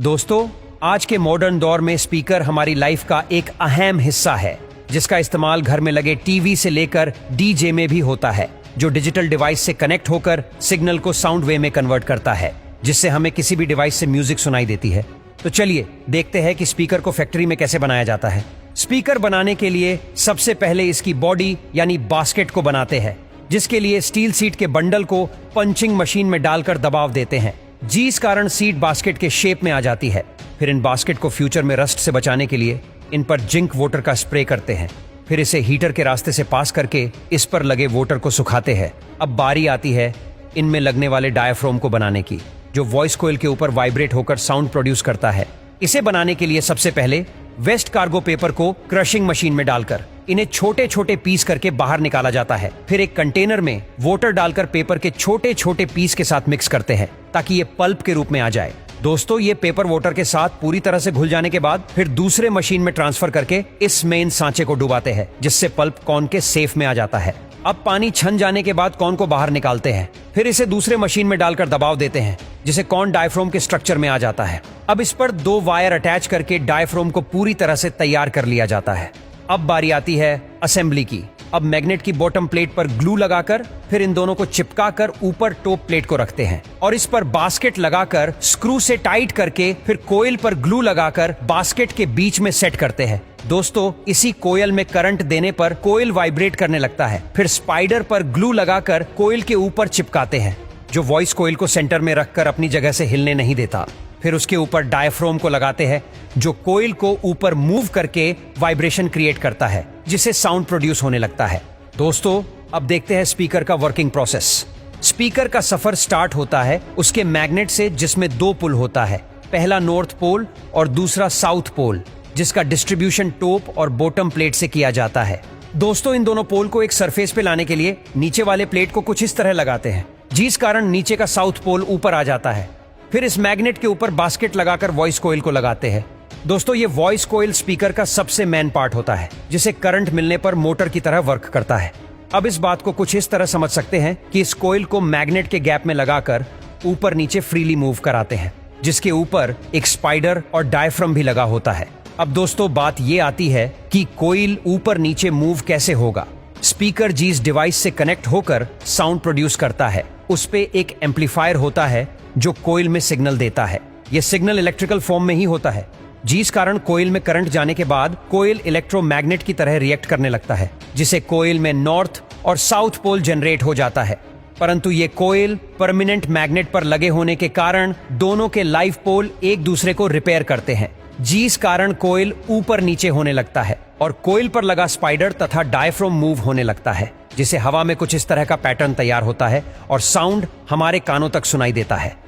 दोस्तों, आज के मॉडर्न दौर में स्पीकर हमारी लाइफ का एक अहम हिस्सा है, जिसका इस्तेमाल घर में लगे टीवी से लेकर डीजे में भी होता है, जो डिजिटल डिवाइस से कनेक्ट होकर सिग्नल को साउंड वे में कन्वर्ट करता है, जिससे हमें किसी भी डिवाइस से म्यूजिक सुनाई देती है। तो चलिए देखते हैं कि स्पीकर को फैक्ट्री में कैसे बनाया जाता है। स्पीकर बनाने के लिए सबसे पहले इसकी बॉडी यानी बास्केट को बनाते हैं, जिसके लिए स्टील सीट के बंडल को पंचिंग मशीन में डालकर दबाव देते हैं, जिस कारण सीट बास्केट के शेप में आ जाती है। फिर इन बास्केट को फ्यूचर में रस्ट से बचाने के लिए इन पर जिंक वाटर का स्प्रे करते हैं। फिर इसे हीटर के रास्ते से पास करके इस पर लगे वाटर को सुखाते हैं। अब बारी आती है इनमें लगने वाले डायाफ्राम को बनाने की, जो वॉइस कोयल के ऊपर वाइब्रेट होकर साउंड प्रोड्यूस करता है। इसे बनाने के लिए सबसे पहले वेस्ट कार्गो पेपर को क्रशिंग मशीन में डालकर इन्हें छोटे छोटे पीस करके बाहर निकाला जाता है। फिर एक कंटेनर में वाटर डालकर पेपर के छोटे छोटे पीस के साथ मिक्स करते हैं, ताकि ये पल्प के रूप में आ जाए। दोस्तों, ये पेपर वाटर के साथ पूरी तरह से घुल जाने के बाद फिर दूसरे मशीन में ट्रांसफर करके इस मेन सांचे को डुबाते हैं, जिससे पल्प कॉर्न के सेफ में आ जाता है। अब पानी छन जाने के बाद कॉर्न को बाहर निकालते हैं। फिर इसे दूसरे मशीन में डालकर दबाव देते हैं, जिसे कॉर्न डायफ्राम के स्ट्रक्चर में आ जाता है। अब इस पर 2 वायर अटैच करके डायफ्राम को पूरी तरह से तैयार कर लिया जाता है। अब बारी आती है असेंबली की। अब मैग्नेट की बॉटम प्लेट पर ग्लू लगाकर फिर इन दोनों को चिपकाकर ऊपर टॉप प्लेट को रखते हैं और इस पर बास्केट लगाकर स्क्रू से टाइट करके फिर कोयल पर ग्लू लगाकर बास्केट के बीच में सेट करते हैं। दोस्तों, इसी कोयल में करंट देने पर कोयल वाइब्रेट करने लगता है। फिर स्पाइडर पर ग्लू लगाकर कोयल के ऊपर चिपकाते हैं, जो वॉइस कोयल को सेंटर में रखकर अपनी जगह से हिलने नहीं देता। फिर उसके ऊपर डायफ्राम को लगाते हैं, जो कोयल को ऊपर मूव करके वाइब्रेशन क्रिएट करता है, जिससे साउंड प्रोड्यूस होने लगता है। दोस्तों, अब देखते हैं स्पीकर का वर्किंग प्रोसेस। स्पीकर का सफर स्टार्ट होता है उसके मैग्नेट से, जिसमें 2 पुल होता है, पहला नॉर्थ पोल और दूसरा साउथ पोल, जिसका डिस्ट्रीब्यूशन टॉप और बॉटम प्लेट से किया जाता है। दोस्तों, इन दोनों पोल को एक सरफेस पे लाने के लिए नीचे वाले प्लेट को कुछ इस तरह लगाते हैं, जिस कारण नीचे का साउथ पोल ऊपर आ जाता है। फिर इस मैग्नेट के ऊपर बास्केट लगाकर वॉइस कोयल को लगाते हैं। दोस्तों, ये वॉइस कोयल स्पीकर का सबसे मेन पार्ट होता है, जिसे करंट मिलने पर मोटर की तरह वर्क करता है। अब इस बात को कुछ इस तरह समझ सकते हैं कि इस कोयल को मैग्नेट के गैप में लगाकर ऊपर नीचे फ्रीली मूव कराते हैं, जिसके ऊपर एक स्पाइडर और डायफ्राम भी लगा होता है। अब दोस्तों, बात ये आती है कि कोयल ऊपर नीचे मूव कैसे होगा। स्पीकर जिस डिवाइस से कनेक्ट होकर साउंड प्रोड्यूस करता है, उस पे एक एम्पलीफायर होता है जो कोयल में सिग्नल देता है। यह सिग्नल इलेक्ट्रिकल फॉर्म में ही होता है, जिस कारण कोयल में करंट जाने के बाद कोयल इलेक्ट्रोमैग्नेट की तरह रिएक्ट करने लगता है, जिसे कोयल में नॉर्थ और साउथ पोल जनरेट हो जाता है। परंतु ये कोयल परमानेंट मैग्नेट पर लगे होने के कारण दोनों के लाइव पोल एक दूसरे को रिपेयर करते हैं, जिस कारण कोयल ऊपर नीचे होने लगता है और कोयल पर लगा स्पाइडर तथा डायफ्राम मूव होने लगता है, जिसे हवा में कुछ इस तरह का पैटर्न तैयार होता है और साउंड हमारे कानों तक सुनाई देता है।